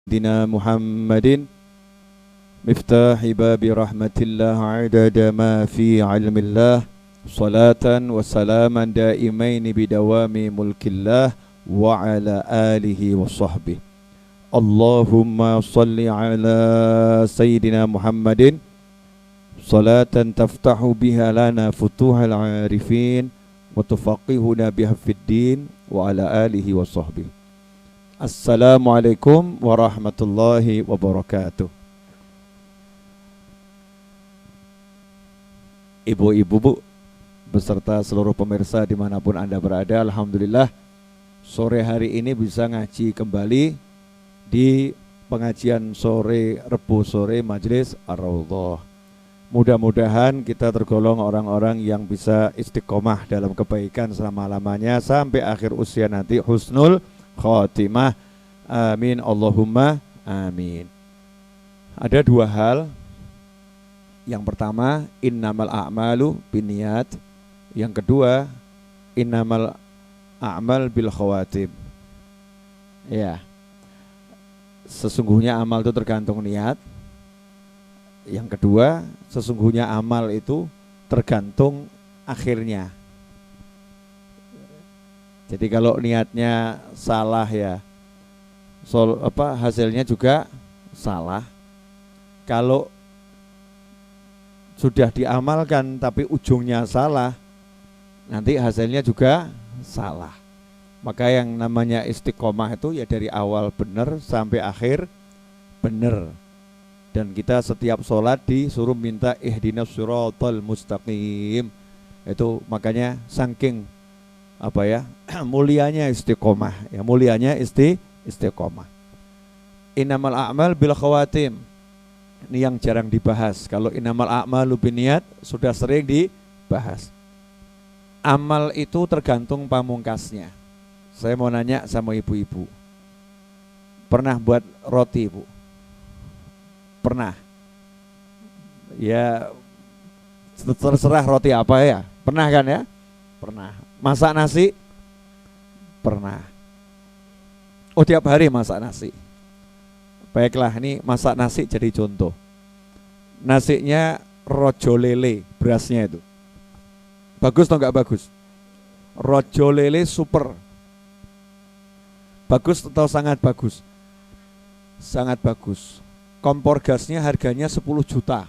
سيدنا محمد مفتاح باب رحمة الله عدد ما في علم الله صلاة وسلاما دائمين بدوام ملك الله وعلى آله وصحبه. اللهم صل على سيدنا محمد صلاة تفتح بها لنا فتوح العارفين وتفقهنا بها في الدين وعلى آله وصحبه. Assalamualaikum warahmatullahi wabarakatuh. Ibu-ibu, bu, beserta seluruh pemirsa dimanapun Anda berada, alhamdulillah sore hari ini bisa ngaji kembali di pengajian sore Rebu sore Majelis Ar-Raudhah. Mudah-mudahan kita tergolong orang-orang yang bisa istiqomah dalam kebaikan selama-lamanya sampai akhir usia nanti, husnul khotimah, amin Allahumma amin. Ada dua hal. Yang pertama, innamal a'malu binniyat. Yang kedua, innamal a'mal bil khawatim. Ya, sesungguhnya amal itu tergantung niat. Yang kedua, sesungguhnya amal itu tergantung akhirnya. Jadi kalau niatnya salah ya, hasilnya juga salah. Kalau sudah diamalkan tapi ujungnya salah, nanti hasilnya juga salah. Maka yang namanya istiqomah itu ya dari awal benar sampai akhir benar. Dan kita setiap sholat disuruh minta ihdinas siratal mustaqim. Itu makanya saking mulianya istiqomah, ya mulianya istiqomah. Innamal a'mal bil khawatim. Ini yang jarang dibahas. Kalau innamal a'malu binniyat sudah sering dibahas. Amal itu tergantung pamungkasnya. Saya mau nanya sama ibu-ibu. Pernah buat roti, Bu? Pernah? Ya terserah roti apa ya. Pernah kan ya? Pernah. Masak nasi? Pernah. Oh, tiap hari masak nasi. Baiklah, ini masak nasi jadi contoh. Nasinya rojo lele, berasnya itu. Bagus atau enggak bagus? Rojo lele super. Bagus atau sangat bagus? Sangat bagus. Kompor gasnya harganya 10 juta.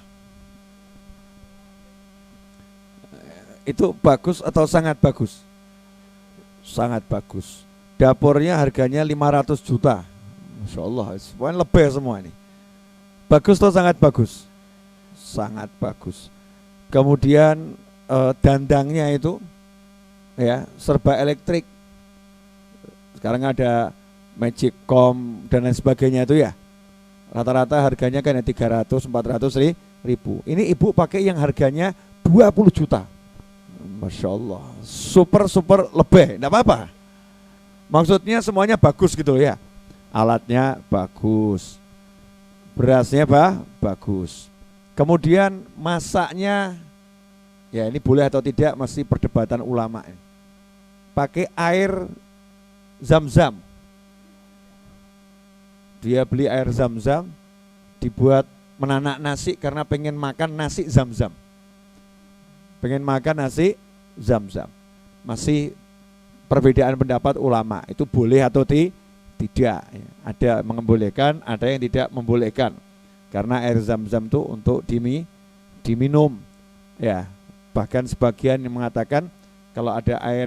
Itu bagus atau sangat bagus? Sangat bagus. Dapurnya harganya 500 juta. Masya Allah, semuanya lebih semua ini. Bagus atau sangat bagus? Sangat bagus. Kemudian dandangnya itu ya serba elektrik. Sekarang ada Magicom dan lain sebagainya itu ya. Rata-rata harganya kan 300-400 ribu. Ini ibu pakai yang harganya 20 juta. Masya Allah, super lebih, enggak apa-apa. Maksudnya semuanya bagus gitu ya. Alatnya bagus, berasnya bagus. Kemudian masaknya, ya ini boleh atau tidak masih perdebatan ulama. Pakai air zam-zam. Dia beli air zam-zam, dibuat menanak nasi karena pengen makan nasi zam-zam. Pengen makan nasi zam-zam. Masih perbedaan pendapat ulama, itu boleh atau tidak. Ada yang membolehkan, ada yang tidak membolehkan. Karena air zam-zam itu untuk diminum. Ya, bahkan sebagian yang mengatakan kalau ada air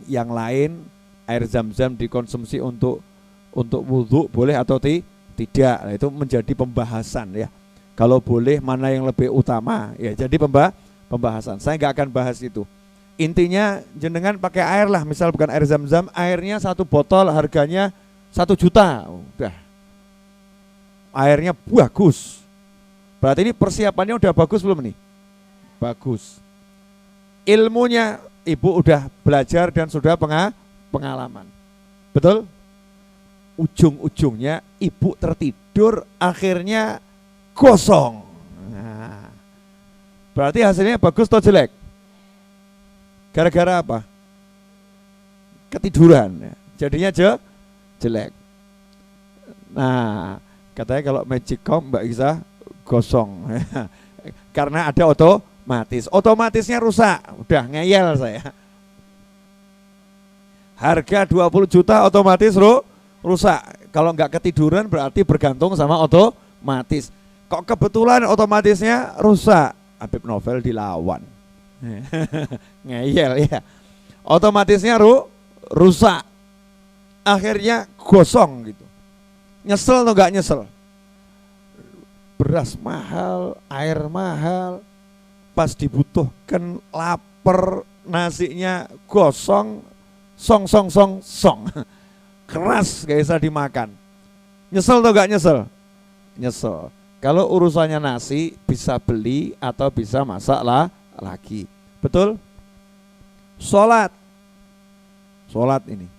yang lain, air zam-zam dikonsumsi untuk wudhu boleh atau tidak. Nah, itu menjadi pembahasan ya. Kalau boleh mana yang lebih utama, ya jadi pembahasan. Saya nggak akan bahas itu. Intinya jenengan pakai air lah, misal bukan air zam-zam, airnya 1 botol harganya 1 juta. Udah. Airnya bagus. Berarti ini persiapannya udah bagus belum nih? Bagus. Ilmunya ibu udah belajar dan sudah pengalaman. Betul? Ujung-ujungnya ibu tertidur, akhirnya kosong. Nah, berarti hasilnya bagus atau jelek? Gara-gara apa? Ketiduran. Jadinya jelek. Nah, katanya kalau magicom Mbak Isa gosong. Karena ada otomatis. Otomatisnya rusak. Udah ngeyel saya. Harga 20 juta otomatis rusak. Kalau nggak ketiduran berarti bergantung sama otomatis. Kok kebetulan otomatisnya rusak. Habib Novel dilawan. Ngeyel ya. Otomatisnya rusak. Akhirnya gosong gitu. Nyesel atau nggak nyesel? Beras mahal, air mahal, pas dibutuhkan lapar, nasinya gosong, song. Keras gak bisa dimakan. Nyesel atau nggak nyesel? Nyesel. Kalau urusannya nasi bisa beli atau bisa masak lagi. Betul? Sholat ini.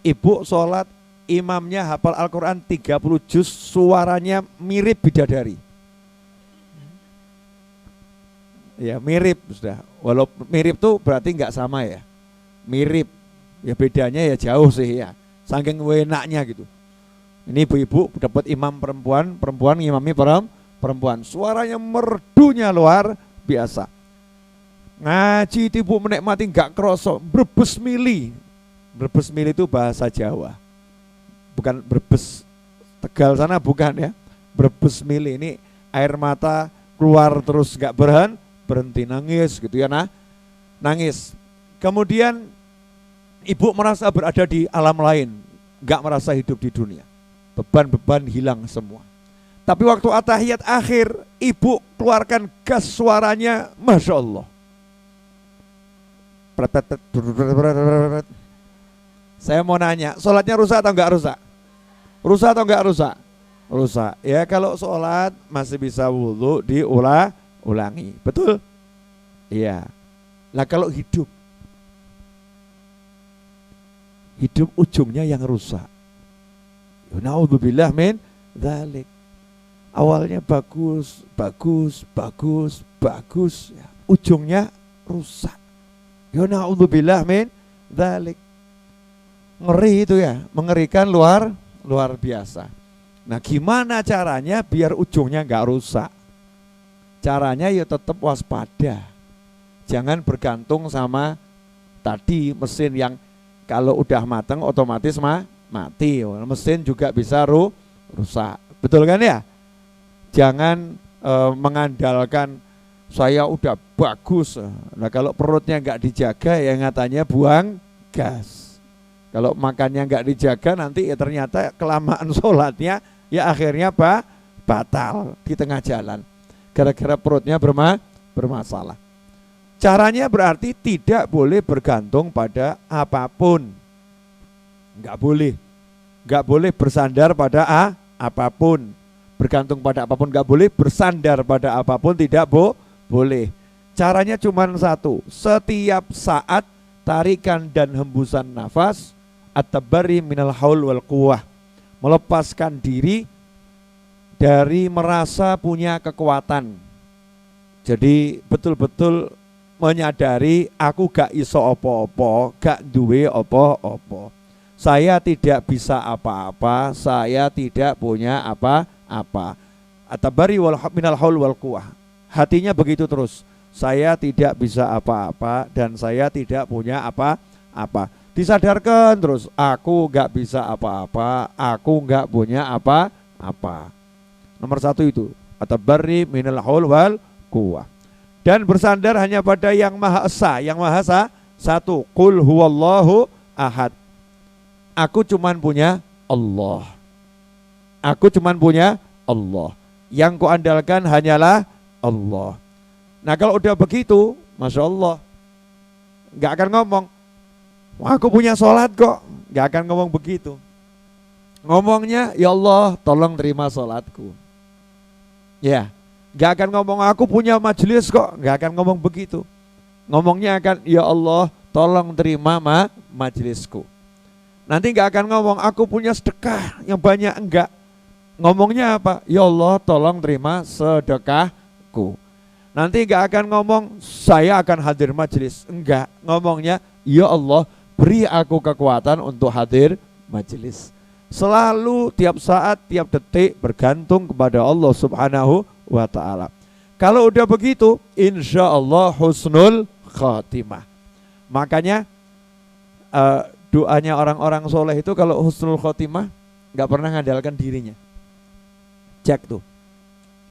Ibu sholat, imamnya hafal Al-Quran 30 juz, suaranya mirip bidadari. Ya mirip sudah. Walau mirip tuh berarti nggak sama ya. Mirip. Ya bedanya ya jauh sih ya. Saking enaknya gitu. Ini ibu-ibu dapat imam perempuan ngimami perempuan. Suaranya merdunya luar biasa. Ngaji ibu menikmati nggak kerosok, Brebes mili itu bahasa Jawa, bukan Brebes Tegal sana bukan ya. Brebes mili ini air mata keluar terus nggak berhenti nangis gitu ya nangis. Kemudian ibu merasa berada di alam lain, nggak merasa hidup di dunia, beban-beban hilang semua. Tapi waktu atahiyat akhir, ibu keluarkan gas, suaranya Masya Allah. Saya mau nanya, sholatnya rusak atau enggak rusak? Rusak atau enggak rusak? Rusak. Ya kalau sholat masih bisa wudhu diulangi. Betul? Iya. Lah kalau hidup ujungnya yang rusak. Naudzubillah min dzalik. Awalnya bagus, ya. Ujungnya rusak. Naudzubillah min dzalik. Ngeri itu ya, mengerikan luar biasa. Nah gimana caranya biar ujungnya nggak rusak? Caranya ya tetap waspada. Jangan bergantung sama tadi mesin yang kalau udah matang otomatis mati. Mesin juga bisa rusak. Betul kan ya? Jangan mengandalkan saya udah bagus. Nah kalau perutnya nggak dijaga ya katanya buang gas. Kalau makannya nggak dijaga nanti ya ternyata kelamaan sholatnya ya akhirnya batal di tengah jalan. Gara-gara perutnya bermasalah. Caranya berarti tidak boleh bergantung pada apapun. Nggak boleh bersandar pada apapun. Bergantung pada apapun nggak boleh, bersandar pada apapun tidak boleh. Caranya cuma satu, setiap saat tarikan dan hembusan nafas at-tabarri minal haul wal quwwah, melepaskan diri dari merasa punya kekuatan. Jadi betul-betul menyadari aku gak iso opo-opo, gak duwe opo-opo. Saya tidak bisa apa-apa, saya tidak punya apa-apa. At-tabarri minal haul wal quwwah. Hatinya begitu terus. Saya tidak bisa apa-apa dan saya tidak punya apa-apa. Disadarkan terus, aku gak bisa apa-apa, aku gak punya apa-apa. Nomor satu itu, at-tabarri minal haul wal quwwah. Dan bersandar hanya pada yang Maha Esa. Yang Maha Esa satu, qul huwallahu ahad. Aku cuman punya Allah. Aku cuman punya Allah. Yang kuandalkan hanyalah Allah. Nah kalau udah begitu, Masya Allah, gak akan ngomong aku punya sholat kok, gak akan ngomong begitu. Ngomongnya ya Allah tolong terima sholatku. Ya, gak akan ngomong aku punya majelis kok, gak akan ngomong begitu. Ngomongnya akan ya Allah tolong terima majelisku. Nanti gak akan ngomong aku punya sedekah yang banyak, enggak. Ngomongnya apa? Ya Allah tolong terima sedekahku. Nanti gak akan ngomong saya akan hadir majelis, enggak. Ngomongnya ya Allah beri aku kekuatan untuk hadir majelis. Selalu tiap saat, tiap detik bergantung kepada Allah Subhanahu wa ta'ala. Kalau udah begitu, insya Allah husnul khatimah. Makanya doanya orang-orang soleh itu kalau husnul khatimah gak pernah ngandalkan dirinya. Cek tuh.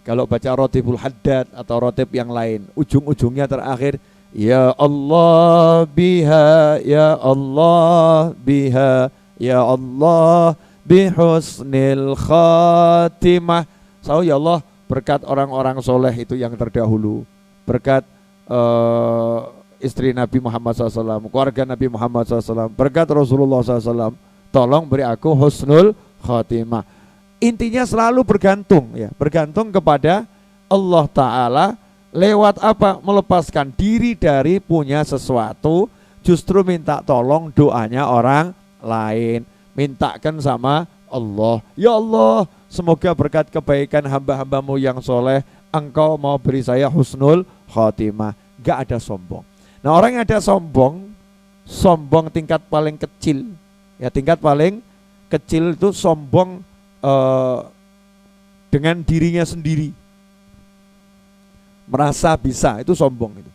Kalau baca rotibul haddad atau rotib yang lain, ujung-ujungnya terakhir, ya Allah biha, ya Allah biha, ya Allah bihusnil khatimah. Ya Allah, berkat orang-orang soleh itu yang terdahulu, berkat istri Nabi Muhammad SAW, keluarga Nabi Muhammad SAW, berkat Rasulullah SAW, tolong beri aku husnul khatimah. Intinya selalu bergantung, ya, bergantung kepada Allah Ta'ala. Lewat apa? Melepaskan diri dari punya sesuatu, justru minta tolong doanya orang lain, mintakan sama Allah. Ya Allah, semoga berkat kebaikan hamba-hambamu yang soleh, engkau mau beri saya husnul khatimah. Gak ada sombong. Nah, orang yang ada sombong, sombong tingkat paling kecil, ya, tingkat paling kecil itu sombong dengan dirinya sendiri, merasa bisa, itu sombong itu.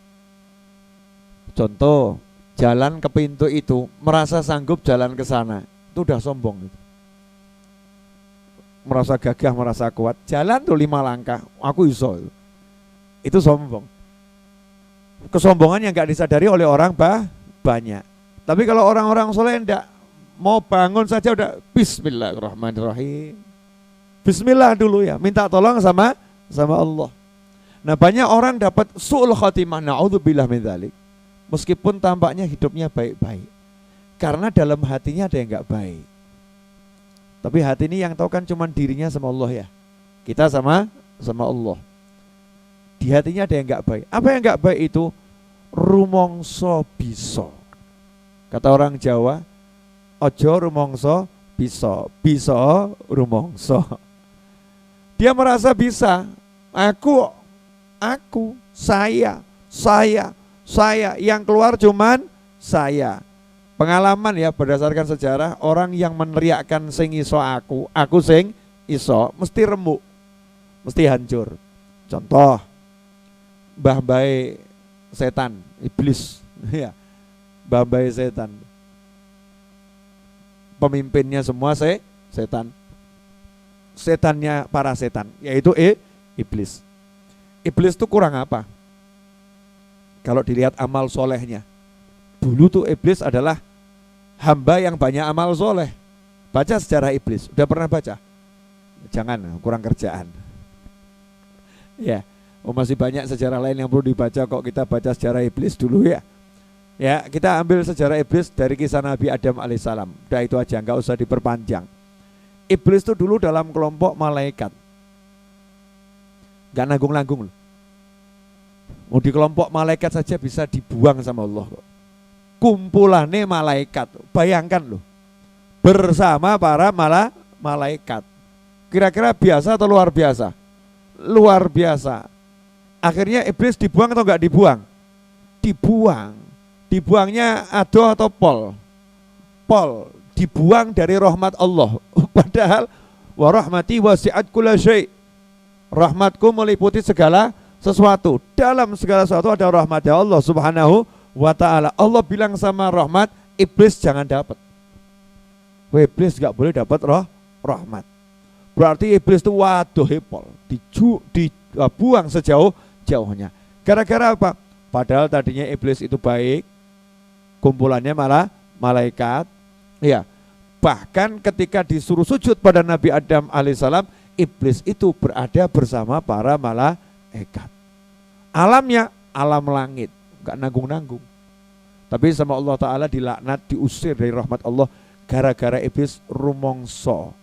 Contoh, jalan ke pintu itu, merasa sanggup jalan ke sana, itu udah sombong itu. Merasa gagah, merasa kuat, jalan tuh 5 langkah, aku iso, itu sombong. Kesombongan yang gak disadari oleh orang banyak. Tapi kalau orang-orang soleh enggak, mau bangun saja udah bismillahirrahmanirrahim, bismillah dulu, ya, minta tolong sama Allah. Nah, banyak orang dapat su'ul khatimah, na'udzubillah min dzalik, meskipun tampaknya hidupnya baik-baik, karena dalam hatinya ada yang gak baik. Tapi hati ini yang tahu kan cuma dirinya sama Allah, ya, kita sama Allah. Di hatinya ada yang gak baik. Apa yang gak baik itu? Rumongso biso. Kata orang Jawa, ojo rumongso biso, biso rumongso. Dia merasa bisa. Aku, saya, yang keluar cuman saya. Pengalaman, ya, berdasarkan sejarah, orang yang meneriakkan sing iso aku sing iso, mesti remuk, mesti hancur. Contoh, mbah bae setan, iblis, ya, mbah bae setan, pemimpinnya semua setan, setannya para setan, yaitu iblis. Iblis itu kurang apa? Kalau dilihat amal solehnya, dulu tuh iblis adalah hamba yang banyak amal soleh. Baca sejarah iblis, udah pernah baca? Jangan, kurang kerjaan. Ya, masih banyak sejarah lain yang perlu dibaca kok, kita baca sejarah iblis dulu, ya. Ya, kita ambil sejarah iblis dari kisah Nabi Adam alaihissalam. Udah itu aja, nggak usah diperpanjang. Iblis itu dulu dalam kelompok malaikat, nggak nanggung-nanggung loh. Mau di kelompok malaikat saja bisa dibuang sama Allah kok. Kumpulannya malaikat, bayangkan loh, bersama para malaikat. Kira-kira biasa atau luar biasa? Luar biasa. Akhirnya iblis dibuang atau enggak dibuang? Dibuang. Dibuangnya ado atau pol? Pol. Dibuang dari rahmat Allah. Padahal wa rahmati wasi'at kulla syai'. Rahmatku meliputi segala sesuatu. Dalam segala sesuatu ada rahmatnya Allah Subhanahu wa ta'ala. Allah bilang sama rahmat, iblis jangan dapat. Iblis enggak boleh dapat rahmat. Berarti iblis itu waduh hepol, dibuang sejauh-jauhnya. Gara-gara apa? Padahal tadinya iblis itu baik, kumpulannya malah malaikat. Ya, bahkan ketika disuruh sujud pada Nabi Adam alaihissalam, iblis itu berada bersama para malaikat. Alamnya alam langit, gak nanggung-nanggung. Tapi sama Allah Ta'ala dilaknat, diusir dari rahmat Allah gara-gara iblis rumongso.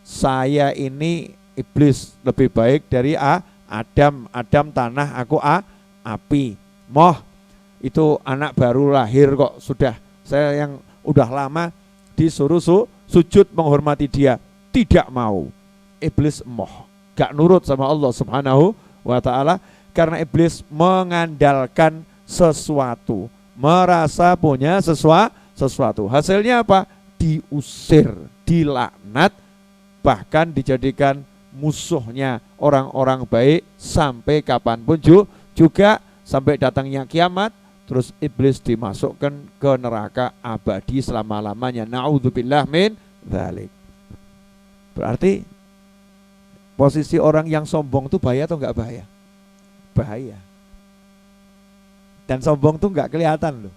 Saya ini iblis lebih baik dari Adam tanah, aku api. Moh, itu anak baru lahir kok sudah, saya yang udah lama disuruh sujud menghormati dia, tidak mau. Iblis moh, gak nurut sama Allah Subhanahu wa ta'ala, karena iblis mengandalkan sesuatu, merasa punya sesuatu. Hasilnya apa? diusir, dilaknat, bahkan dijadikan musuhnya orang-orang baik sampai kapanpun juga sampai datangnya kiamat. Terus iblis dimasukkan ke neraka abadi selama-lamanya. Na'udzubillah min dzalik. Berarti posisi orang yang sombong itu bahaya atau enggak bahaya? Bahaya. Dan sombong tuh enggak kelihatan loh.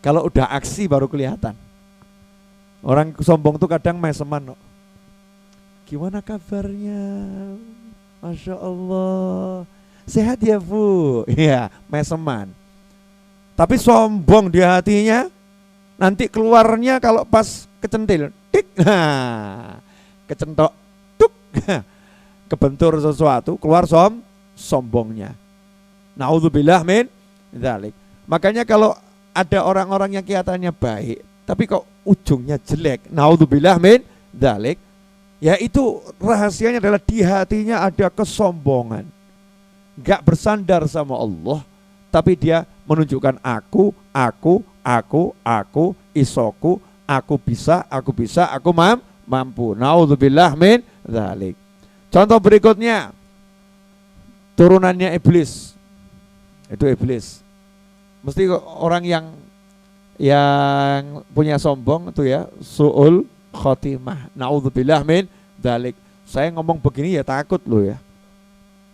Kalau udah aksi baru kelihatan. Orang sombong tuh kadang meseman loh. Gimana kabarnya? Masya Allah. Sehat ya Bu? Iya, meseman. Tapi sombong di hatinya, nanti keluarnya kalau pas kecentil, tik, kecentok, tuk, kebentur sesuatu, keluar sombongnya. Na'udzubillah min dzalik. Makanya kalau ada orang-orang yang kelihatannya baik, tapi kok ujungnya jelek, na'udzubillah min dzalik, ya itu rahasianya adalah di hatinya ada kesombongan. Gak bersandar sama Allah, tapi dia menunjukkan aku, isoku, aku bisa, aku mampu. Na'udzubillah min dzalik. Contoh berikutnya, turunannya iblis. Itu iblis. Mesti orang yang punya sombong itu ya, su'ul khotimah. Na'udzubillah min dzalik. Saya ngomong begini ya takut loh ya.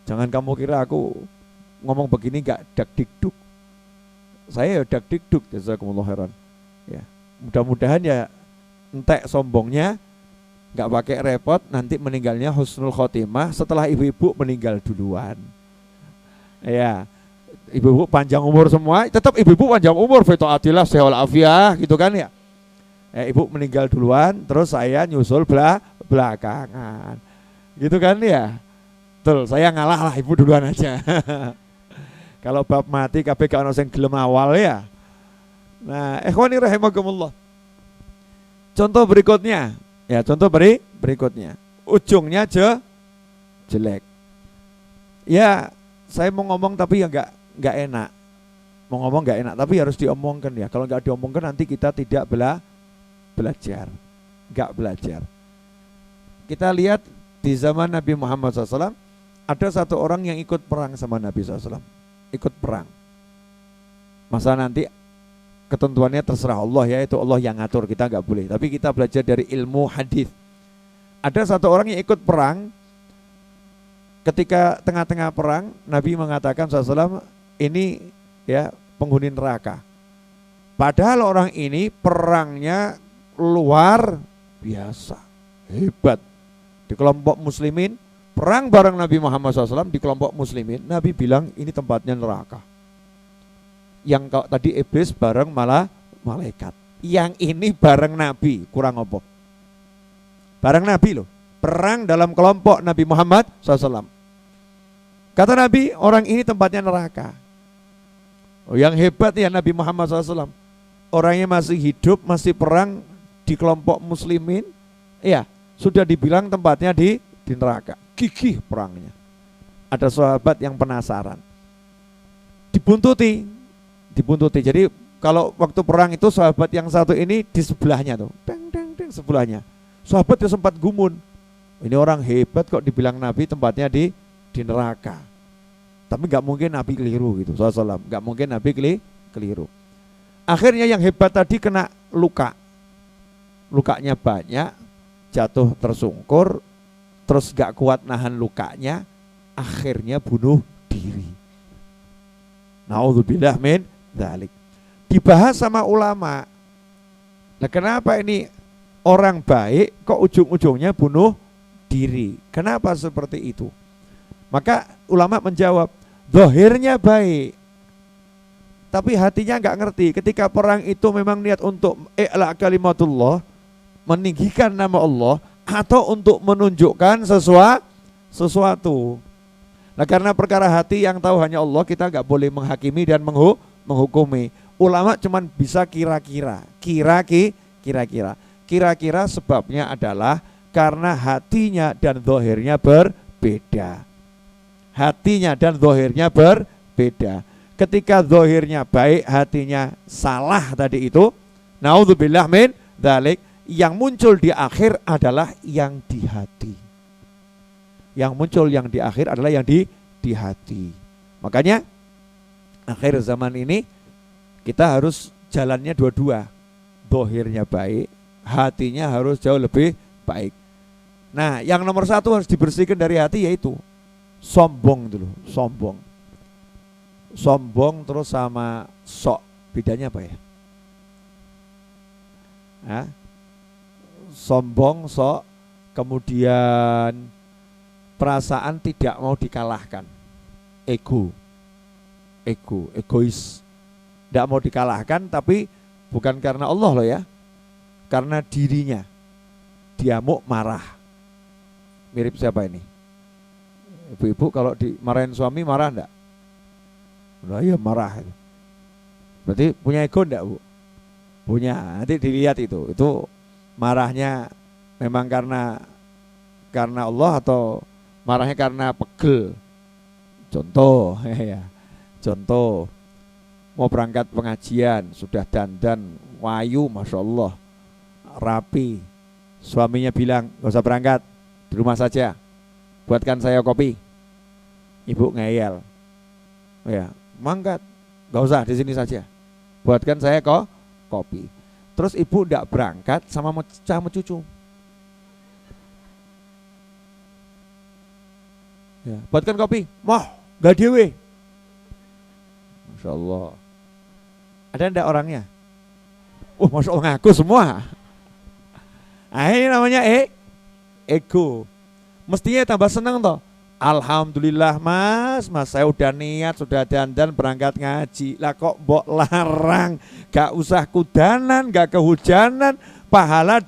Jangan kamu kira aku ngomong begini gak dak-dikduk. Saya ya dak-dikduk, jazakumullah khairan. Ya, mudah-mudahan ya entek sombongnya, gak pakai repot, nanti meninggalnya husnul khotimah setelah ibu-ibu meninggal duluan. Ya, ibu-ibu panjang umur semua, tetap ibu-ibu panjang umur, fitoatillah sehol afiyah gitu kan ya. Ibu meninggal duluan, terus saya nyusul belakangan. Gitu kan ya. Betul, saya ngalah lah, ibu duluan aja. Kalau bab mati KPK ono sing gelem awal ya. Nah, ikhwani rahimakumullah. Contoh berikutnya, ya contoh berikutnya. Ujungnya jelek. Ya, saya mau ngomong tapi ya enggak enak. Mau ngomong enggak enak, tapi harus diomongkan ya. Kalau enggak diomongkan nanti kita tidak belajar. Enggak belajar. Kita lihat di zaman Nabi Muhammad SAW, ada satu orang yang ikut perang sama Nabi SAW. Ikut perang. Masa nanti ketentuannya terserah Allah ya, itu Allah yang ngatur, kita nggak boleh. Tapi kita belajar dari ilmu hadis. Ada satu orang yang ikut perang. Ketika tengah-tengah perang, Nabi mengatakan SAW, ini ya penghuni neraka. Padahal orang ini perangnya luar biasa, hebat. Di kelompok muslimin, perang bareng Nabi Muhammad SAW di kelompok muslimin, Nabi bilang ini tempatnya neraka. Yang kalau tadi iblis bareng malah malaikat. Yang ini bareng Nabi, kurang apa? Bareng Nabi loh, perang dalam kelompok Nabi Muhammad SAW. Kata Nabi, orang ini tempatnya neraka. Oh, yang hebat ya Nabi Muhammad SAW. Orangnya masih hidup, masih perang di kelompok muslimin. Ya, sudah dibilang tempatnya di neraka. Gigih perangnya. Ada sahabat yang penasaran. Dibuntuti. Jadi kalau waktu perang itu sahabat yang satu ini di sebelahnya tuh. Deng sebelahnya. Sahabat itu sempat gumun. Ini orang hebat kok dibilang Nabi tempatnya di neraka. Tapi gak mungkin Nabi keliru gitu. SAW. Gak mungkin Nabi keliru. Akhirnya yang hebat tadi kena luka. Lukanya banyak, jatuh tersungkur, terus gak kuat nahan lukanya, akhirnya bunuh diri. Na'udzubillah min dzalik. Dibahas sama ulama. Nah, kenapa ini orang baik kok ujung-ujungnya bunuh diri? Kenapa seperti itu? Maka ulama menjawab, zahirnya baik, tapi hatinya gak ngerti. Ketika perang itu memang niat untuk i'la kalimatullah, meninggikan nama Allah, atau untuk menunjukkan sesuatu. Nah, karena perkara hati yang tahu hanya Allah, kita nggak boleh menghakimi dan menghukumi. Ulama cuman bisa kira-kira. Kira-kira sebabnya adalah karena hatinya dan zahirnya berbeda. Hatinya dan zahirnya berbeda. Ketika zahirnya baik, hatinya salah tadi itu, naudzubillah min dzalik, Yang muncul di akhir adalah yang di hati. Yang muncul yang di akhir adalah yang di hati. Makanya akhir zaman ini kita harus jalannya dua-dua. Dohirnya baik, hatinya harus jauh lebih baik. Nah, yang nomor satu harus dibersihkan dari hati yaitu sombong dulu, sombong. Sombong terus sama sok, bedanya apa ya? Hah? Sombong, sok, kemudian perasaan tidak mau dikalahkan, egois, tidak mau dikalahkan, tapi bukan karena Allah loh ya, karena dirinya, diamuk marah. Mirip siapa ini? Ibu-ibu kalau dimarahin suami marah enggak? Nah, iya marah. Berarti punya ego enggak, Bu? Punya. Nanti dilihat itu marahnya memang karena Allah atau marahnya karena pegel. Contoh ya. Contoh mau berangkat pengajian, sudah dandan wayu, masya Allah, rapi. Suaminya bilang gak usah berangkat, di rumah saja, buatkan saya kopi. Ibu ngeyel, ya mangkat, gak usah, di sini saja, buatkan saya kopi. Terus ibu tidak berangkat sama cucu. Ya, buatkan kopi, moh gak dewe. Masya Allah. Ada enggak orangnya? Masya Allah ngaku semua. Nah, ini namanya ego. Mestinya tambah senang toh. Alhamdulillah mas saya udah niat, sudah dandan berangkat ngaji. Lah kok mbok larang, gak usah kudanan, gak kehujanan, pahala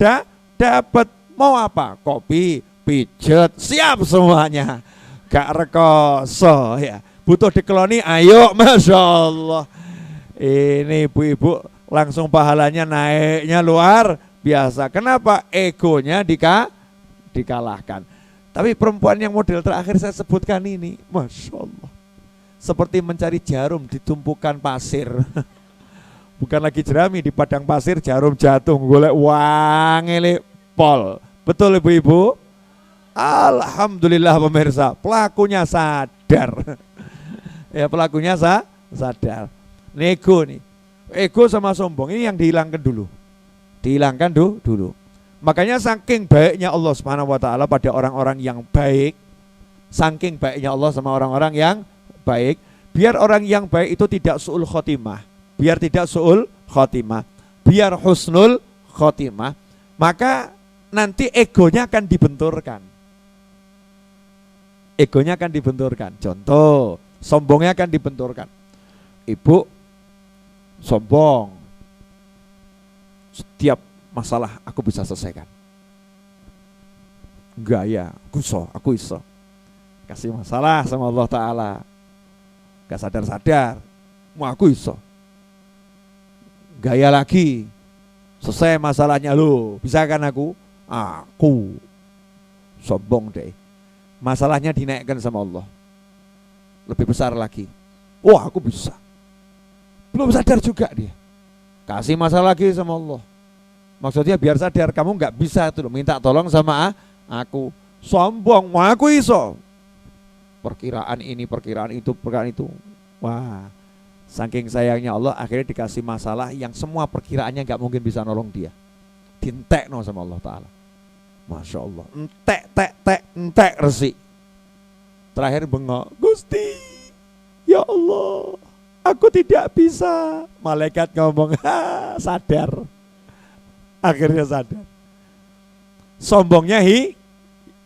dapat. Mau apa? Kopi, pijet, siap semuanya. Gak rekoso ya. Butuh dikeloni, ayo, masya Allah. Ini ibu-ibu langsung pahalanya naiknya luar biasa. Kenapa? Egonya dikalahkan. Tapi perempuan yang model terakhir saya sebutkan ini, masya Allah, seperti mencari jarum di tumpukan pasir. Bukan lagi jerami, di padang pasir jarum jatuh, golek wangele pol. Betul ibu-ibu? Alhamdulillah pemirsa, pelakunya sadar. Ya pelakunya sadar. Nego nih, ego sama sombong ini yang dihilangkan dulu. Dihilangkan dulu. Makanya saking baiknya Allah Subhanahu wa taala pada orang-orang yang baik, saking baiknya Allah sama orang-orang yang baik, biar orang yang baik itu tidak su'ul khotimah, biar tidak su'ul khotimah, biar husnul khotimah, maka nanti egonya akan dibenturkan. Egonya akan dibenturkan. Contoh, sombongnya akan dibenturkan. Ibu sombong, setiap masalah aku bisa selesaikan. Enggak ya, aku iso. Kasih masalah sama Allah Ta'ala, gak sadar-sadar, mau aku iso. Gaya lagi, selesai masalahnya lo, bisa kan aku sombong deh. Masalahnya dinaikkan sama Allah, lebih besar lagi. Wah aku bisa. Belum sadar juga dia. Kasih masalah lagi sama Allah. Maksudnya biar sadar kamu nggak bisa itu loh, minta tolong sama aku. Sombong, wah aku iso. Perkiraan ini, perkiraan itu. Wah, saking sayangnya Allah akhirnya dikasih masalah yang semua perkiraannya nggak mungkin bisa nolong dia. Dintekno sama Allah Ta'ala. Masya Allah, entek resi. Terakhir bengok, Gusti, ya Allah, aku tidak bisa. Malaikat ngomong, sadar. Akhirnya sadar. Sombongnya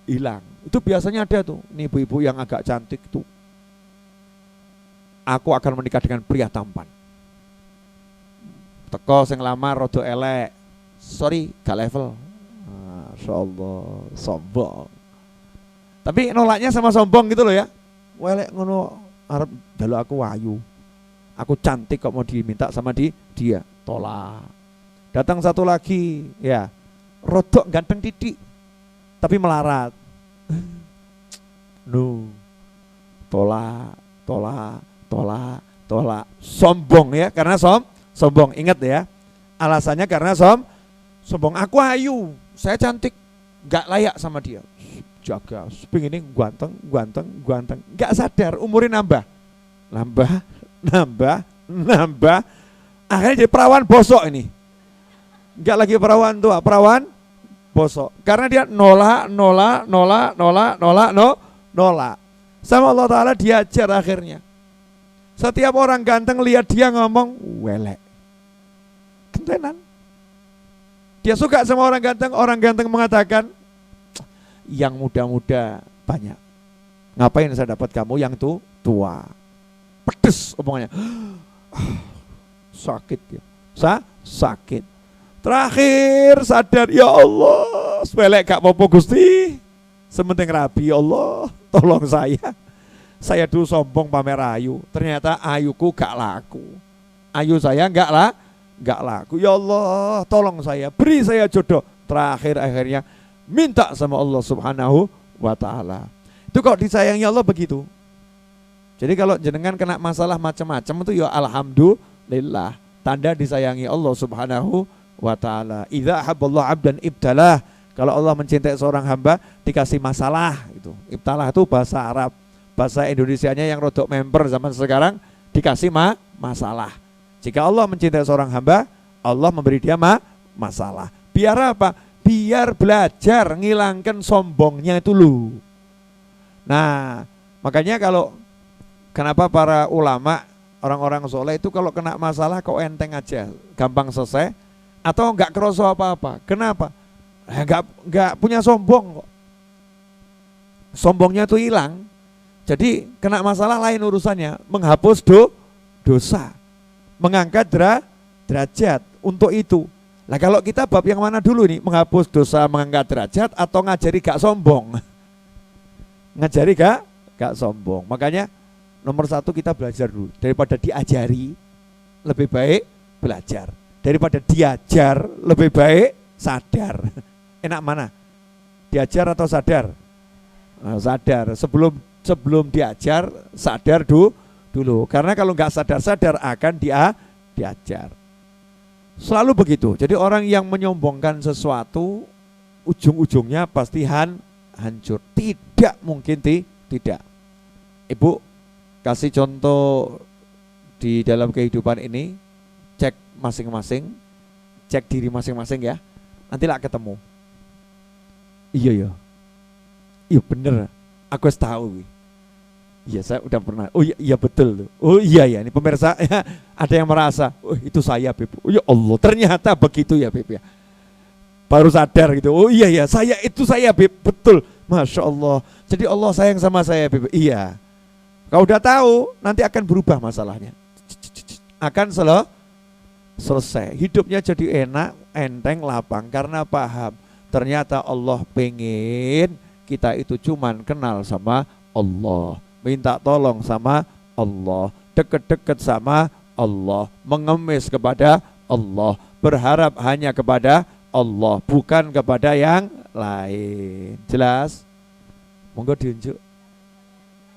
hilang. Itu biasanya ada tuh, nih ibu-ibu yang agak cantik tuh. Aku akan menikah dengan pria tampan. Teko sing lamar rada elek. Sorry, gak level. Masya Allah, sombong. Tapi nolaknya sama sombong gitu loh ya. Welek ngono arep dalu aku wayu. Aku cantik kok mau diminta sama dia. Tolak. Datang satu lagi, ya. Rodok ganteng titik. Tapi melarat. No. Tolak. Sombong ya, karena sombong. Ingat ya. Alasannya karena Sombong, aku ayu, saya cantik, nggak layak sama dia. Jaga, pengen ini ganteng, nggak sadar umurnya nambah, akhirnya jadi perawan bosok ini. Nggak lagi perawan tua, perawan bosok. Karena dia nolak. Sama Allah Ta'ala diajar akhirnya. Setiap orang ganteng lihat dia ngomong, welek. Kentenan. Dia suka sama orang ganteng mengatakan, yang muda-muda banyak. Ngapain saya dapat kamu yang tua? Pedes omongannya. Sakit ya. Sakit. Terakhir sadar, ya Allah, sepelek gak apa-apa Gusti. Sementing rabi, ya Allah, tolong saya. Saya dulu sombong pamer ayu, ternyata ayuku gak laku. Ayu saya gak laku. Ya Allah, tolong saya, beri saya jodoh. Terakhir akhirnya minta sama Allah Subhanahu wa Ta'ala. Itu kok disayangi Allah begitu. Jadi kalau jenengan kena masalah macam-macam itu ya alhamdulillah, tanda disayangi Allah Subhanahu wa Ta'ala. Idza haballahu 'abdan ibtalah. Kalau Allah mencintai seorang hamba dikasih masalah itu. Ibtalah itu bahasa Arab. Bahasa Indonesianya yang rodok member zaman sekarang dikasih masalah. Jika Allah mencintai seorang hamba, Allah memberi dia masalah. Biar apa? Biar belajar ngilangkan sombongnya itu lu. Nah, makanya kenapa para ulama, orang-orang soleh itu kalau kena masalah kok enteng aja, gampang selesai, atau enggak kerasa apa-apa. Kenapa? Enggak punya sombong kok. Sombongnya itu hilang. Jadi kena masalah lain urusannya, menghapus dosa, mengangkat derajat untuk itu. Nah kalau kita bab yang mana dulu nih, menghapus dosa, mengangkat derajat, atau ngajari gak sombong? Ngajari gak sombong. Makanya nomor satu kita belajar dulu. Daripada diajari, lebih baik belajar. Daripada diajar, lebih baik sadar. Enak mana? Diajar atau sadar? Nah, sadar. Sebelum diajar, sadar dulu. Karena kalau nggak sadar akan diajar. Selalu begitu. Jadi orang yang menyombongkan sesuatu, ujung-ujungnya pasti hancur. Tidak mungkin tidak. Ibu kasih contoh di dalam kehidupan ini, cek masing-masing, cek diri masing-masing ya. Nantilah ketemu. Iya bener. Aku harus tahu. Iya saya udah pernah. Oh iya betul tuh. Oh iya ini pemirsa ya, ada yang merasa, oh itu saya Beb. Oh ya Allah, ternyata begitu ya Beb ya. Baru sadar gitu. Oh iya saya Beb, betul. Masya Allah. Jadi Allah sayang sama saya Beb. Iya. Kau udah tahu, nanti akan berubah masalahnya. Akan selesai. Hidupnya jadi enak, enteng, lapang karena paham. Ternyata Allah pengen kita itu cuman kenal sama Allah, minta tolong sama Allah, deket-deket sama Allah, mengemis kepada Allah, berharap hanya kepada Allah, bukan kepada yang lain. Jelas? Monggo diunjuk.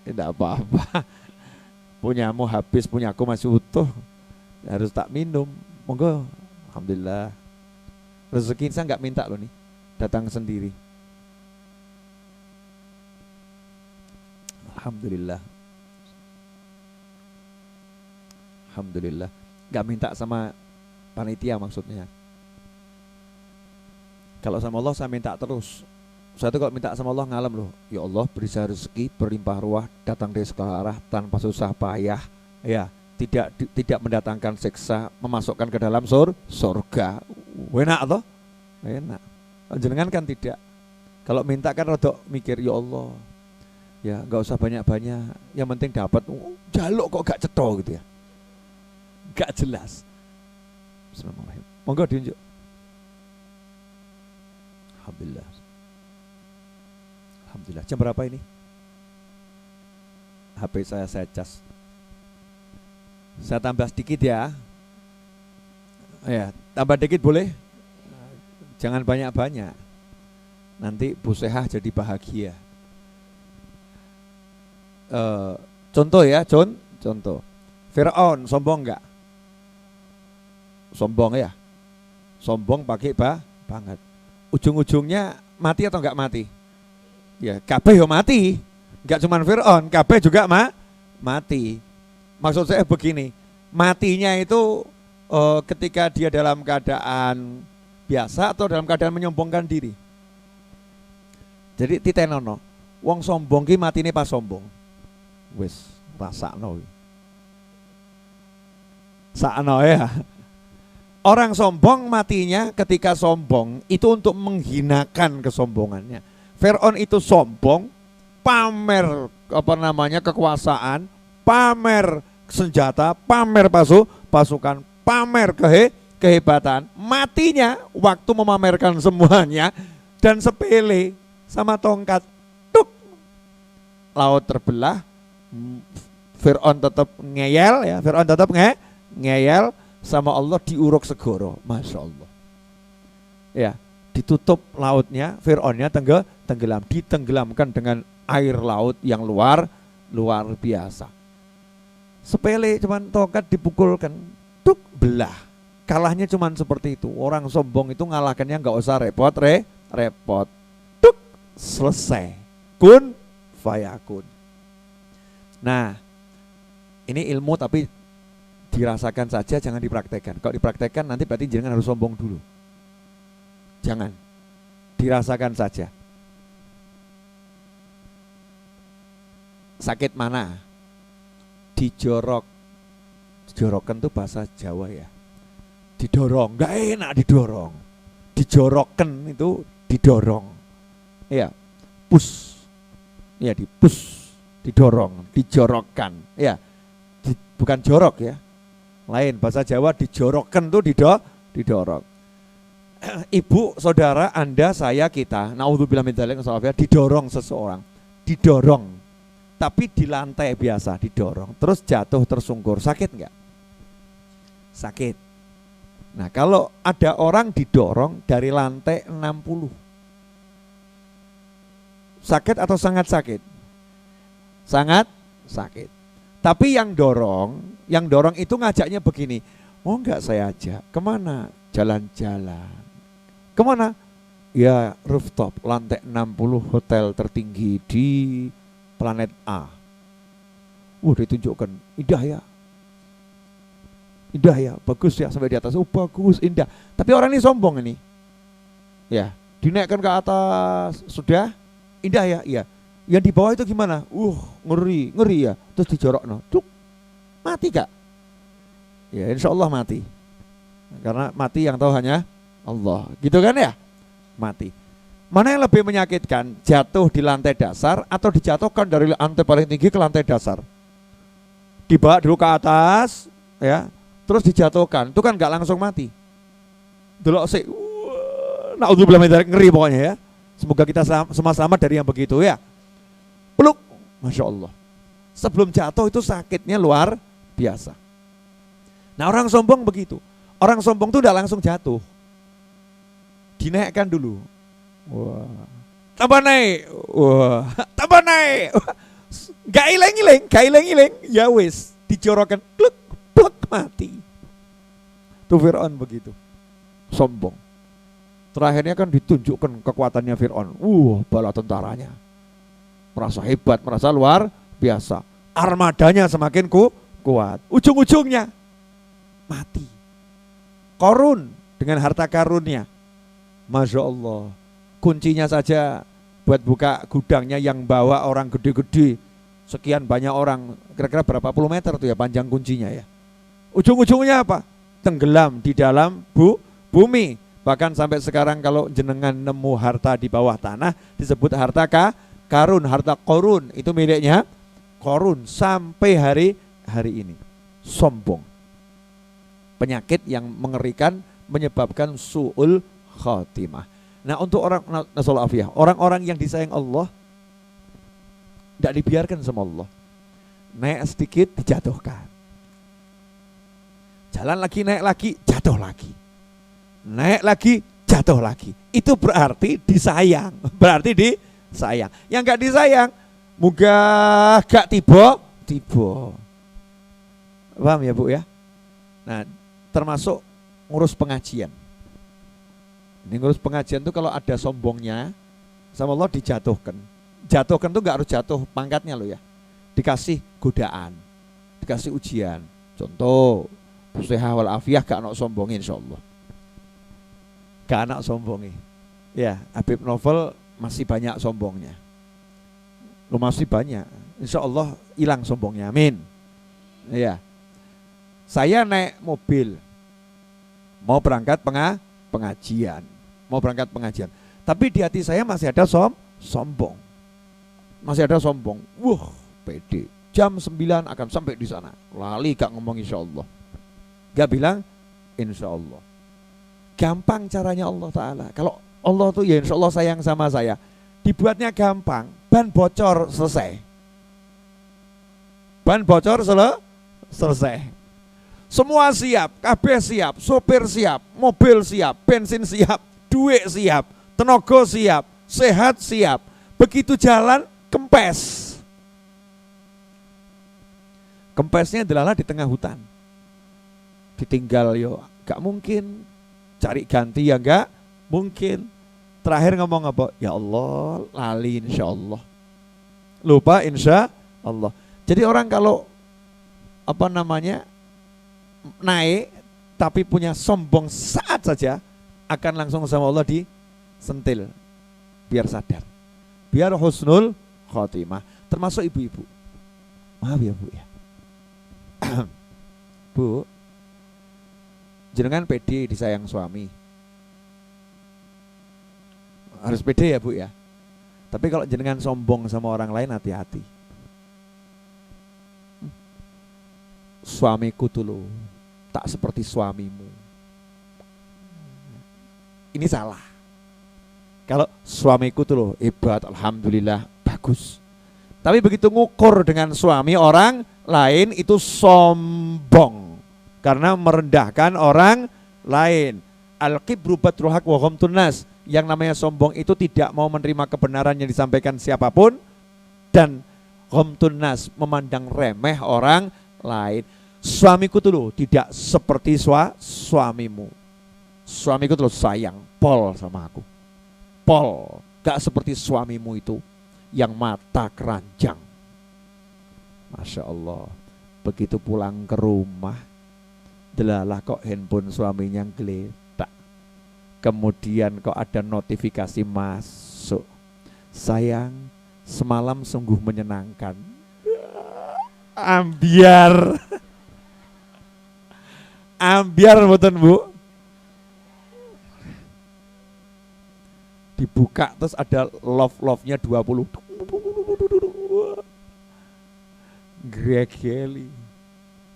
Tidak apa-apa. Punyamu habis, punyaku masih utuh. Harus tak minum. Monggo. Alhamdulillah. Rezeki saya nggak minta loh nih, datang sendiri. Alhamdulillah. Gak minta sama panitia maksudnya. Kalau sama Allah saya minta terus. Saya tuh kalau minta sama Allah ngalem loh. Ya Allah beri saya rezeki berlimpah ruah, datang dari segala arah tanpa susah payah. Ya, tidak mendatangkan siksa, memasukkan ke dalam surga. Enak toh? Enak. Jenengan kan tidak. Kalau minta kan rodok mikir, ya Allah. Ya nggak usah banyak-banyak, yang penting dapat. Jaluk kok gak cetok gitu ya, gak jelas. Bismillahirrahmanirrahim. Monggo diunjuk. Alhamdulillah. Jam berapa ini? HP saya cas. Saya tambah sedikit ya. Ya, tambah dikit boleh. Jangan banyak-banyak. Nanti Bu Sehah jadi bahagia. Contoh ya, contoh. Firaun sombong enggak? Sombong ya. Sombong pakai banget. Ujung-ujungnya mati atau enggak mati? Ya, kabeh yo mati. Enggak cuma Fir'aun, kabeh juga mati. Maksud saya begini, matinya itu ketika dia dalam keadaan biasa atau dalam keadaan menyombongkan diri. Jadi titenono, wong sombong ki matine pas sombong. Wis rasakno. Sakno ya. Orang sombong matinya ketika sombong itu untuk menghinakan kesombongannya. Fir'aun itu sombong, pamer kekuasaan, pamer senjata, pamer pasukan, pamer kehebatan. Matinya waktu memamerkan semuanya dan sepele sama tongkat, tuk, laut terbelah. Fir'aun tetap ngeyel ya, Fir'aun tetap ngeyel sama Allah, diuruk segoro, masya Allah. Ya, ditutup lautnya, Fir'aunnya tenggelam, ditenggelamkan dengan air laut yang luar biasa. Sepele, cuman tongkat dipukulkan, tuk, belah. Kalahnya cuman seperti itu. Orang sombong itu ngalahkannya nggak usah repot. Tuk, selesai. Kun fayakun. Nah, ini ilmu tapi dirasakan saja, jangan dipraktekkan. Kalau dipraktekkan nanti berarti jangan harus sombong dulu. Jangan, dirasakan saja. Sakit mana? Dijorok. Dijorokan tuh bahasa Jawa ya. Didorong, nggak enak didorong. Dijorokan itu didorong. Ya, push. Ya, dipush, didorong, dijorokkan. Ya, bukan jorok ya. Lain bahasa Jawa, dijorokkan tuh didorong. Ibu, saudara, Anda, saya, kita, naudzubillah min dzalik, didorong seseorang. Didorong. Tapi di lantai biasa didorong, terus jatuh tersungkur, sakit enggak? Sakit. Nah, kalau ada orang didorong dari lantai 60, sakit atau sangat sakit? Sangat sakit. Tapi yang dorong itu ngajaknya begini, oh enggak saya ajak, kemana? Jalan-jalan. Kemana? Ya rooftop, lantai 60 hotel tertinggi di planet A. Ditunjukkan, indah ya, bagus ya, sampai di atas, bagus, indah. Tapi orang ini sombong ini. Ya, dinaikkan ke atas, sudah, indah ya, iya. Yang di bawah itu gimana? Ngeri ya. Terus dijorokno, cuk, mati gak? Ya insya Allah mati. Karena mati yang tahu hanya Allah, gitu kan ya? Mati. Mana yang lebih menyakitkan, jatuh di lantai dasar atau dijatuhkan dari lantai paling tinggi ke lantai dasar? Dibawa dulu ke atas, ya, terus dijatuhkan, itu kan nggak langsung mati. Delok sih, naudzubillah min dzalik, ngeri pokoknya ya. Semoga kita semua selamat dari yang begitu ya. Peluk, masya Allah. Sebelum jatuh itu sakitnya luar biasa. Nah orang sombong begitu. Orang sombong itu udah langsung jatuh, dinaikkan dulu. Tambah naik. Tambah naik. Gak ileng-ileng. Ya wis, dijorokan, pluk, mati. Tuh Fir'aun begitu, sombong. Terakhirnya kan ditunjukkan kekuatannya Fir'aun. Bala tentaranya, merasa hebat, merasa luar biasa. Armadanya semakin kuat. Ujung-ujungnya mati. Korun dengan harta karunnya, masya Allah. Kuncinya saja buat buka gudangnya yang bawa orang gede-gede, sekian banyak orang, kira-kira berapa puluh meter tuh ya panjang kuncinya ya. Ujung-ujungnya apa? Tenggelam di dalam bumi. Bahkan sampai sekarang kalau jenengan nemu harta di bawah tanah disebut harta karun, harta korun, itu miliknya korun sampai hari ini. Sombong, penyakit yang mengerikan, menyebabkan su'ul khatimah. Nah untuk orang-orang yang disayang Allah, tidak dibiarkan sama Allah. Naik sedikit dijatuhkan, jalan lagi, naik lagi, jatuh lagi, naik lagi, jatuh lagi. Itu berarti disayang, disayang. Yang gak disayang, muga gak tiba. Paham ya Bu ya? Nah termasuk ngurus pengajian. Ini ngurus pengajian tuh kalau ada sombongnya sama Allah dijatuhkan. Jatuhkan tuh nggak harus jatuh pangkatnya loh ya. Dikasih godaan, dikasih ujian. Contoh, Busehah wal afiyah gak anak sombongin insyaallah. Gak anak sombongin. Ya, Habib Novel masih banyak sombongnya. Lo masih banyak. Insyaallah hilang sombongnya. Amin. Ya. Saya naik mobil mau berangkat pengajian. Mau berangkat pengajian. Tapi di hati saya masih ada sombong. Masih ada sombong. Wah, pede. Jam 9 akan sampai di sana. Lali gak ngomong insyaallah. Gak bilang insyaallah. Gampang caranya Allah Ta'ala. Kalau Allah tuh ya insyaallah sayang sama saya. Dibuatnya gampang. Ban bocor selesai. Ban bocor selesai. Semua siap, kabeh siap, sopir siap, mobil siap, bensin siap, duit siap, tenaga siap, sehat siap. Begitu jalan, kempes. Kempesnya adalah di tengah hutan. Ditinggal yo, gak mungkin. Cari ganti ya gak mungkin. Terakhir ngomong apa? Ya Allah, lali insyaallah. Lupa insya Allah. Jadi orang kalau naik tapi punya sombong saat saja akan langsung sama Allah disentil biar sadar, biar husnul khotimah. Termasuk ibu-ibu. Maaf ya Bu ya. Bu, jenengan pede disayang suami. Harus pede ya Bu ya. Tapi kalau jenengan sombong sama orang lain hati-hati. Suamiku tuh loh tak seperti suamimu. Ini salah. Kalau suamiku tuh loh hebat, alhamdulillah, bagus. Tapi begitu ngukur dengan suami orang lain itu sombong. Karena merendahkan orang lain. Al-kibru batrul haq wa ghamtun nas. Yang namanya sombong itu tidak mau menerima kebenaran yang disampaikan siapapun. Dan ghamtun nas, memandang remeh orang lain. Suamiku tuh loh tidak seperti suamimu. Suamiku tuh loh sayang, pol sama aku. Pol, gak seperti suamimu itu yang mata keranjang. Masya Allah. Begitu pulang ke rumah, delalah kok handphone suaminya geletak. Kemudian kok ada notifikasi masuk. Sayang, semalam sungguh menyenangkan. Ambiar. Ambiar mboten Bu. Dibuka terus ada love-nya 20. Gregeli.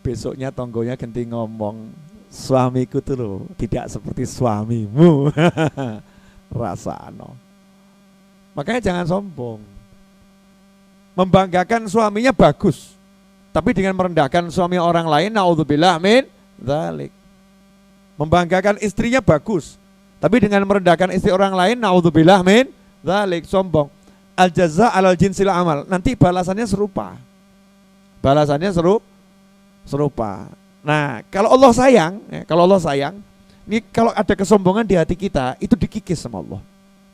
Besoknya tonggonya ganti ngomong, suamiku tuh loh tidak seperti suamimu. Rasano. Makanya jangan sombong. Membanggakan suaminya bagus. Tapi dengan merendahkan suami orang lain, naudzubillah min dzalik. Membanggakan istrinya bagus, tapi dengan merendahkan istri orang lain, naudzubillah min dzalik, sombong. Al jaza alal jinsil amal. Nanti balasannya serupa. Balasannya serupa. Nah, kalau Allah sayang, ini kalau ada kesombongan di hati kita, itu dikikis sama Allah.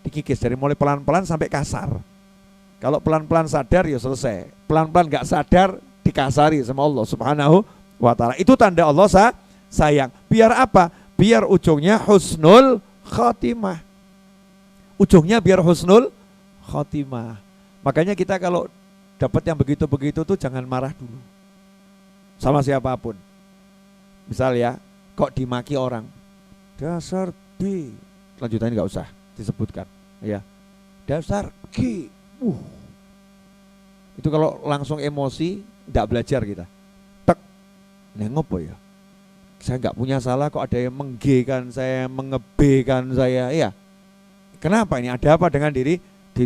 Dikikis dari mulai pelan-pelan sampai kasar. Kalau pelan-pelan sadar ya selesai. Pelan-pelan gak sadar dikasari sama Allah Subhanahu wa ta'ala. Itu tanda Allah sayang. Biar apa? Biar ujungnya husnul khotimah. Ujungnya biar husnul khotimah. Makanya kita kalau dapat yang begitu-begitu tuh jangan marah dulu sama siapapun. Misal ya, kok dimaki orang, dasar B, lanjutannya nggak usah disebutkan, ya, dasar G. Itu kalau langsung emosi, nggak belajar kita. Tek, nengopo ya. Saya nggak punya salah kok ada yang menggekan saya, mengebekan saya, ya. Kenapa ini? Ada apa dengan diri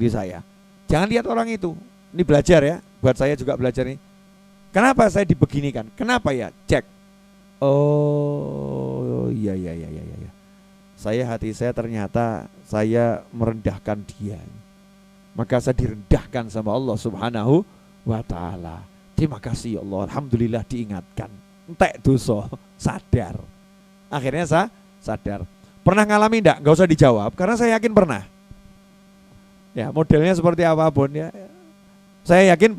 saya? Jangan lihat orang itu. Ini belajar ya, buat saya juga belajar nih. Kenapa saya dibeginikan? Kenapa ya? Cek. Oh, iya. Hati saya ternyata saya merendahkan dia. Maka saya direndahkan sama Allah Subhanahu wa ta'ala. Terima kasih Allah, alhamdulillah diingatkan. Entek dosa, sadar. Akhirnya saya sadar. Pernah ngalami enggak? Enggak usah dijawab karena saya yakin pernah. Ya, modelnya seperti apapun ya. Saya yakin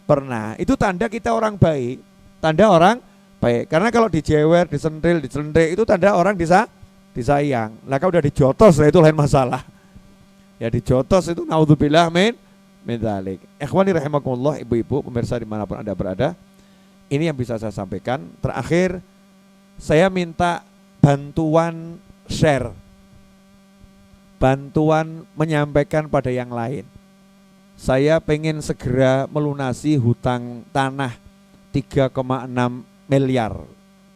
pernah. Itu tanda kita orang baik. Tanda orang baik. Karena kalau dijewer, disentil, dicelentik itu tanda orang disayang. Lah kalau udah dijotos itu lain masalah. Ya dijotos itu naudzubillah min dzalik. Ikhwani rahimakumullah, ibu-ibu, pemirsa dimanapun Anda berada. Ini yang bisa saya sampaikan. Terakhir, saya minta bantuan share, bantuan menyampaikan pada yang lain. Saya pengen segera melunasi hutang tanah 3,6 miliar.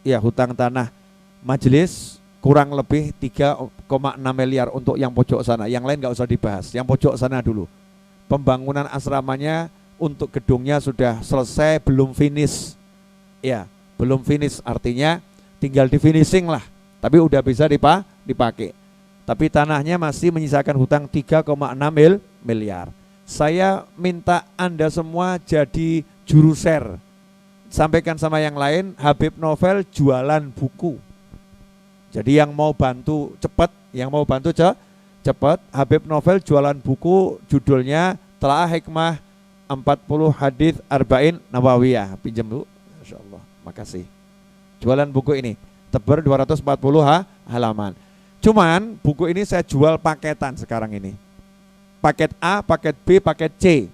Ya, hutang tanah majelis kurang lebih 3,6 miliar untuk yang pojok sana. Yang lain gak usah dibahas, yang pojok sana dulu. Pembangunan asramanya untuk gedungnya sudah selesai, belum finish. Ya, belum finish artinya tinggal di finishing lah. Tapi udah bisa dipakai. Tapi tanahnya masih menyisakan hutang 3,6 miliar. Saya minta Anda semua jadi juru share. Sampaikan sama yang lain, Habib Novel jualan buku. Jadi yang mau bantu cepat, cepat, Habib Novel jualan buku, judulnya Telaah Hikmah 40 Hadits Arba'in Nawawiyah. Pinjam dulu, insyaallah. Makasih. Jualan buku ini tebal 240 halaman. Cuman buku ini saya jual paketan sekarang ini. Paket A, paket B, paket C.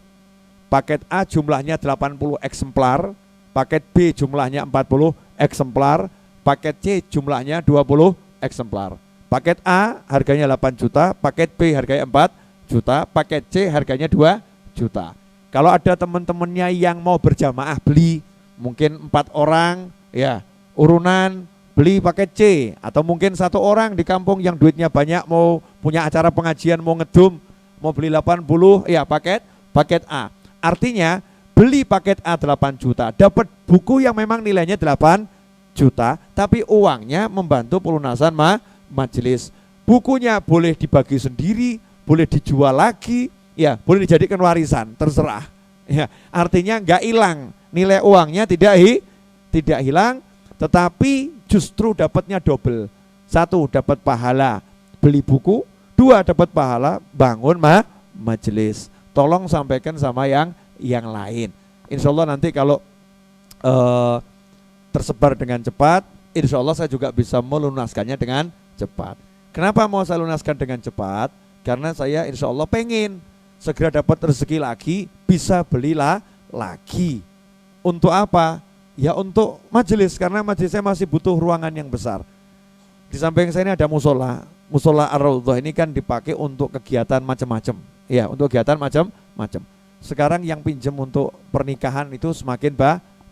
Paket A jumlahnya 80 eksemplar, paket B jumlahnya 40 eksemplar, paket C jumlahnya 20 eksemplar. Paket A harganya 8 juta, paket B harganya 4 juta, paket C harganya 2 juta. Kalau ada teman-temannya yang mau berjamaah beli, mungkin 4 orang ya, urunan beli paket C, atau mungkin 1 orang di kampung yang duitnya banyak mau punya acara pengajian, mau ngedum, mau beli 80 ya paket A. Artinya beli paket A 8 juta, dapat buku yang memang nilainya 8 juta, tapi uangnya membantu pelunasan majelis. Bukunya boleh dibagi sendiri, boleh dijual lagi, ya boleh dijadikan warisan, terserah. Ya, artinya enggak hilang, nilai uangnya tidak hilang, tetapi justru dapatnya double. 1 dapat pahala beli buku, 2 dapat pahala bangun majelis. Tolong sampaikan sama yang lain. Insya Allah nanti kalau tersebar dengan cepat, insya Allah saya juga bisa melunaskannya dengan cepat. Kenapa mau saya lunaskan dengan cepat? Karena saya insya Allah pengen segera dapat rezeki lagi, bisa belilah lagi. Untuk apa? Ya untuk majelis, karena majelis saya masih butuh ruangan yang besar. Di samping saya ini ada musola. Musola Ar-Raudhah ini kan dipakai untuk kegiatan macam-macam. Ya, untuk kegiatan macam-macam. Sekarang yang pinjam untuk pernikahan itu semakin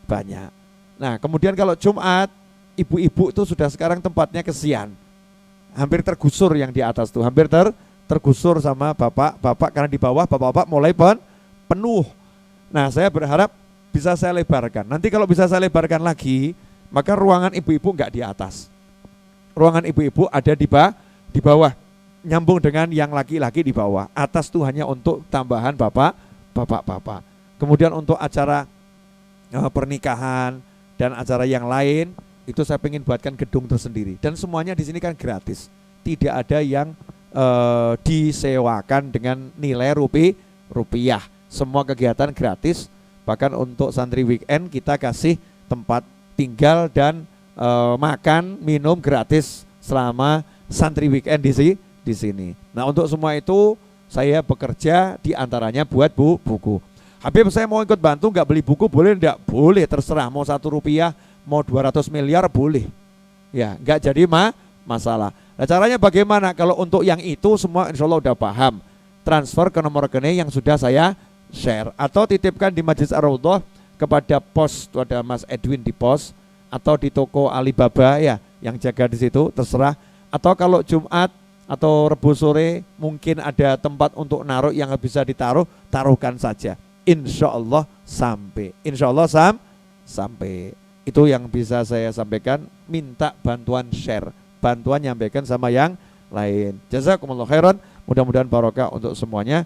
banyak. Nah, kemudian kalau Jumat, ibu-ibu itu sudah sekarang tempatnya kesian. Hampir tergusur yang di atas tuh, hampir tergusur sama bapak-bapak, karena di bawah bapak-bapak mulai penuh. Nah, saya berharap bisa saya lebarkan. Nanti kalau bisa saya lebarkan lagi, maka ruangan ibu-ibu enggak di atas. Ruangan ibu-ibu ada di bawah, nyambung dengan yang laki-laki di bawah. Atas tuh hanya untuk tambahan bapak-bapak. Kemudian untuk acara pernikahan dan acara yang lain, itu saya pengen buatkan gedung tersendiri. Dan semuanya di sini kan gratis. Tidak ada yang disewakan dengan nilai rupiah. Semua kegiatan gratis. Bahkan untuk santri weekend kita kasih tempat tinggal dan makan, minum gratis selama santri weekend di sini. Nah, untuk semua itu saya bekerja diantaranya buat buku. Habib, saya mau ikut bantu, nggak beli buku boleh enggak? Boleh, terserah. Mau 1 rupiah, mau 200 miliar boleh. Ya, nggak jadi masalah. Nah, caranya bagaimana? Kalau untuk yang itu semua insya Allah udah paham. Transfer ke nomor rekening yang sudah saya share, atau titipkan di Masjid Ar-Raudhah kepada pos, itu ada Mas Edwin di pos, atau di toko Alibaba ya yang jaga di situ, terserah. Atau kalau Jumat atau Rebu sore mungkin ada tempat untuk naruh yang bisa ditaruh, taruhkan saja. Insya Allah sampai. Insya Allah sampai. Itu yang bisa saya sampaikan. Minta bantuan share, bantuan nyampaikan sama yang lain. Jazakumullah khairan. Mudah-mudahan barokah untuk semuanya.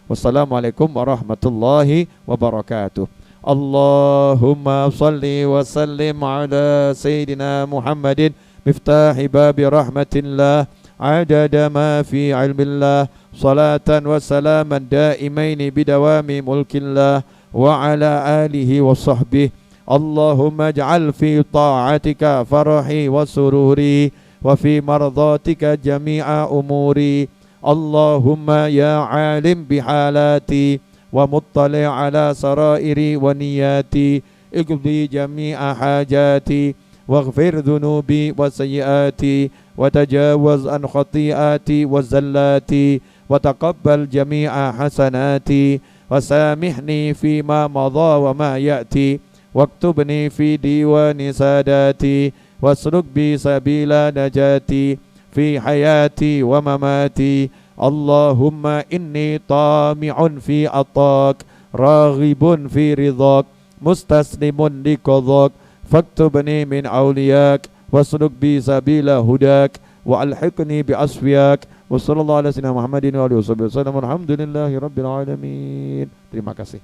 Wassalamualaikum warahmatullahi wabarakatuh. Allahumma salli wa sallim ala Sayyidina Muhammadin miftahi babi rahmatillah adada ma fi ilmillah salatan wa salaman daimaini bidawami mulkillah wa ala alihi wa sahbihi. Allahumma ij'al fi ta'atika farahi wa sururi wa fi mardatika jami'a umuri. Allahumma ya alim bihalati wa muttali' ala sarairi wa niyati iqdi jami'a hajati waghfir dhunubi wa sayyiati wa tajawaz an khati'ati wa zallati wa taqabbal jami'a hasanati wa samihni fima madha wa ma ya'ti waktubni fi diwani sadati wasluk bi sabila najati fi hayati wa mamati. Allahumma inni tami'un fi atak raghibun fi ridhak mustaslimun li qadak faktubni min awliyak wasluk bi sabila hudak wa alhiqni bi asfiyak. Wa sallallahu ala sayyidina Muhammadin wa alihi wasallam. Alhamdulillahi rabbil alamin. Terima kasih.